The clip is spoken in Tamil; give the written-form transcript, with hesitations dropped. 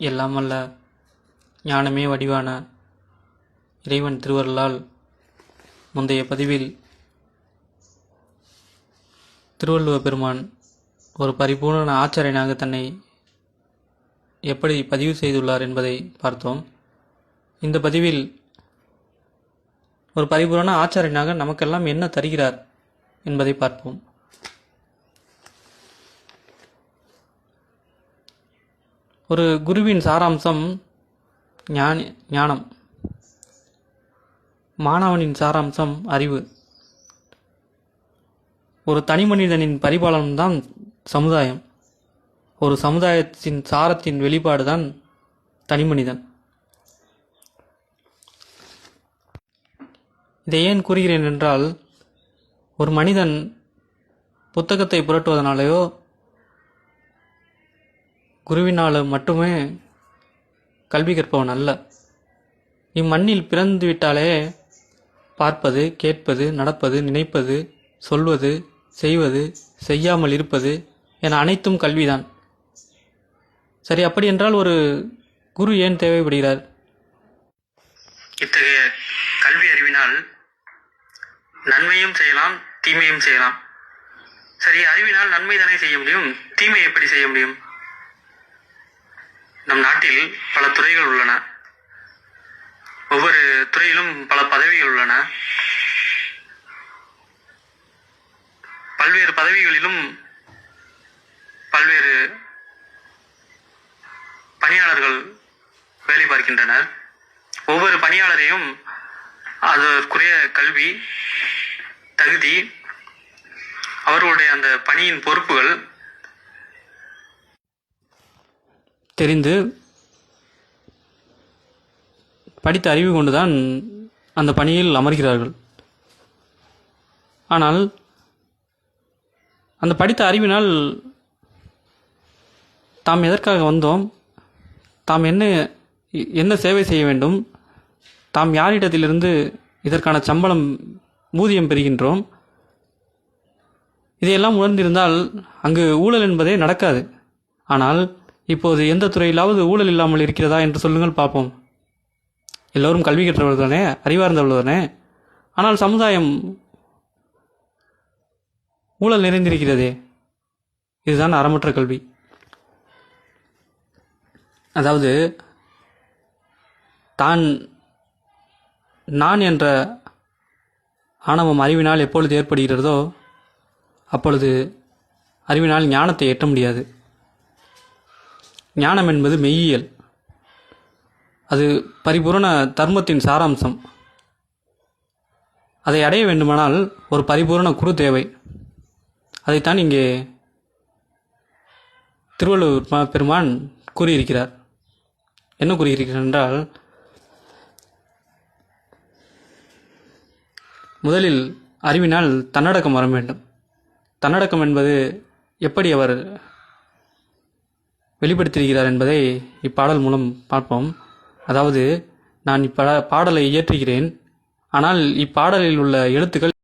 எல்லாம் வல்ல ஞானமே வடிவான இறைவன் திருவருளால் முந்தைய பதிவில் திருவள்ளுவ பெருமான் ஒரு பரிபூர்ண ஆச்சாரியனாக தன்னை எப்படி பதிவு செய்துள்ளார் என்பதை பார்த்தோம். இந்த பதிவில் ஒரு பரிபூர்ண ஆச்சாரியனாக நமக்கெல்லாம் என்ன தருகிறார் என்பதை பார்ப்போம். ஒரு குருவின் சாராம்சம் ஞானம், மாணவனின் சாராம்சம் அறிவு. ஒரு தனி மனிதனின் பரிபாலனம்தான் சமுதாயம். ஒரு சமுதாயத்தின் சாரத்தின் வெளிப்பாடுதான் தனி மனிதன். இதை ஏன் கூறுகிறேன் என்றால், ஒரு மனிதன் புத்தகத்தை புரட்டுவதனாலேயோ குருவினாலும் மட்டுமே கல்வி கற்பவன் அல்ல. இம்மண்ணில் பிறந்துவிட்டாலே பார்ப்பது, கேட்பது, நடப்பது, நினைப்பது, சொல்வது, செய்வது, செய்யாமல் இருப்பது என அனைத்தும் கல்விதான். சரி, அப்படி என்றால் ஒரு குரு ஏன் தேவைப்படுகிறார்? இத்தகைய கல்வி அறிவினால் நன்மையும் செய்யலாம், தீமையும் செய்யலாம். சரி, அறிவினால் நன்மை தானே செய்ய முடியும், தீமை எப்படி செய்ய முடியும்? நம் நாட்டில் பல துறைகள் உள்ளன. ஒவ்வொரு துறையிலும் பல பதவிகள் உள்ளன. பல்வேறு பதவிகளிலும் பல்வேறு பணியாளர்கள் வேலை பார்க்கின்றனர். ஒவ்வொரு பணியாளரையும் அதற்குரிய கல்வி, தகுதி, அவர்களுடைய அந்த பணியின் பொறுப்புகள் தெரிந்து படித்த அறிவு கொண்டுதான் அந்த பணியில் அமர்கிறார்கள். ஆனால் அந்த படித்த அறிவினால் தாம் எதற்காக வந்தோம், தாம் என்ன சேவை செய்ய வேண்டும், தாம் யாரிடத்திலிருந்து இதற்கான சம்பளம், ஊதியம் பெறுகின்றோம், இதையெல்லாம் உணர்ந்திருந்தால் அங்கு ஊழல் என்பதே நடக்காது. ஆனால் இப்போது எந்த துறையிலாவது ஊழல் இல்லாமல் இருக்கிறதா என்று சொல்லுங்கள் பார்ப்போம். எல்லோரும் கல்வி கற்றவர்கள் தானே, அறிவார்ந்தவர்கள் தானே. ஆனால் சமுதாயம் ஊழல் நிறைந்திருக்கிறதே. இதுதான் அறமற்ற கல்வி. அதாவது நான் என்ற ஆணவம் அறிவினால் எப்பொழுது ஏற்படுகிறதோ அப்பொழுது அறிவினால் ஞானத்தை எட்ட முடியாது. ஞானம் என்பது மெய்யியல். அது பரிபூரண தர்மத்தின் சாராம்சம். அதை அடைய வேண்டுமானால் ஒரு பரிபூரண குரு தேவை. அதைத்தான் இங்கே திருவள்ளுவர் பெருமான் கூறியிருக்கிறார். என்ன கூறியிருக்கிறார் என்றால், முதலில் அறிவினால் தன்னடக்கம் வர வேண்டும். தன்னடக்கம் என்பது எப்படி அவர் வெளிப்படுத்தியிருக்கிறார் என்பதை இப்பாடல் மூலம் பார்ப்போம். அதாவது, நான் பாடலை இயற்றுகிறேன், ஆனால் இப்பாடலில் உள்ள எழுத்துக்கள்